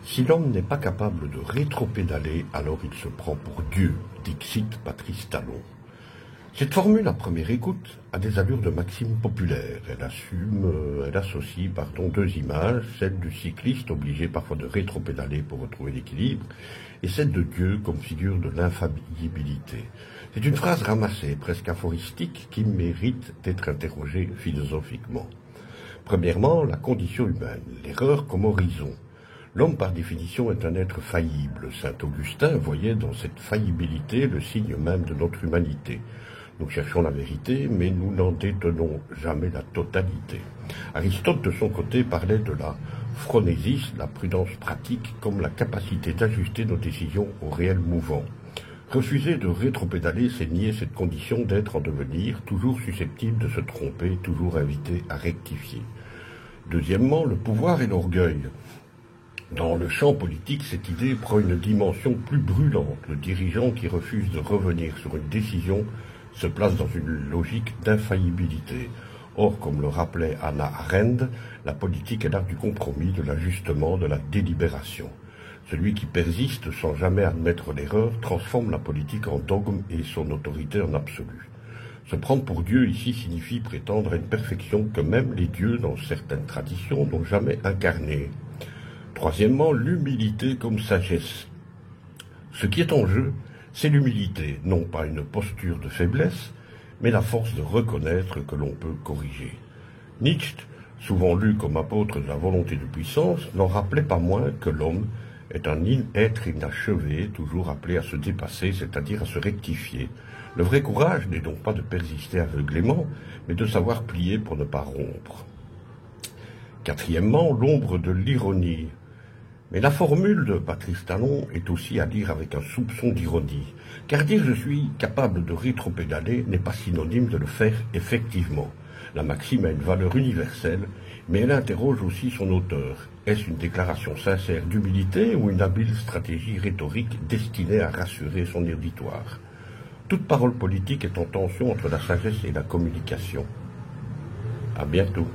Si l'homme n'est pas capable de rétropédaler, alors il se prend pour Dieu, dixit Patrice Talon. Cette formule, à première écoute, a des allures de maxime populaire. Elle associe deux images, celle du cycliste obligé parfois de rétropédaler pour retrouver l'équilibre, et celle de Dieu comme figure de l'infaillibilité. C'est une phrase ramassée, presque aphoristique, qui mérite d'être interrogée philosophiquement. Premièrement, la condition humaine, l'erreur comme horizon. L'homme, par définition, est un être faillible. Saint Augustin voyait dans cette faillibilité le signe même de notre humanité. Nous cherchons la vérité, mais nous n'en détenons jamais la totalité. Aristote, de son côté, parlait de la phronésis, la prudence pratique, comme la capacité d'ajuster nos décisions au réel mouvant. Refuser de rétropédaler, c'est nier cette condition d'être en devenir, toujours susceptible de se tromper, toujours invité à rectifier. Deuxièmement, le pouvoir et l'orgueil. Dans le champ politique, cette idée prend une dimension plus brûlante. Le dirigeant qui refuse de revenir sur une décision se place dans une logique d'infaillibilité. Or, comme le rappelait Hannah Arendt, la politique est l'art du compromis, de l'ajustement, de la délibération. Celui qui persiste sans jamais admettre l'erreur transforme la politique en dogme et son autorité en absolu. Se prendre pour Dieu ici signifie prétendre à une perfection que même les dieux, dans certaines traditions, n'ont jamais incarnée. Troisièmement, l'humilité comme sagesse. Ce qui est en jeu, c'est l'humilité, non pas une posture de faiblesse, mais la force de reconnaître que l'on peut corriger. Nietzsche, souvent lu comme apôtre de la volonté de puissance, n'en rappelait pas moins que l'homme est un être inachevé, toujours appelé à se dépasser, c'est-à-dire à se rectifier. Le vrai courage n'est donc pas de persister aveuglément, mais de savoir plier pour ne pas rompre. Quatrièmement, l'ombre de l'ironie. Mais la formule de Patrice Talon est aussi à lire avec un soupçon d'ironie, car dire « je suis capable de rétropédaler » n'est pas synonyme de le faire effectivement. La maxime a une valeur universelle, mais elle interroge aussi son auteur. Est-ce une déclaration sincère d'humilité ou une habile stratégie rhétorique destinée à rassurer son auditoire? Toute parole politique est en tension entre la sagesse et la communication. À bientôt.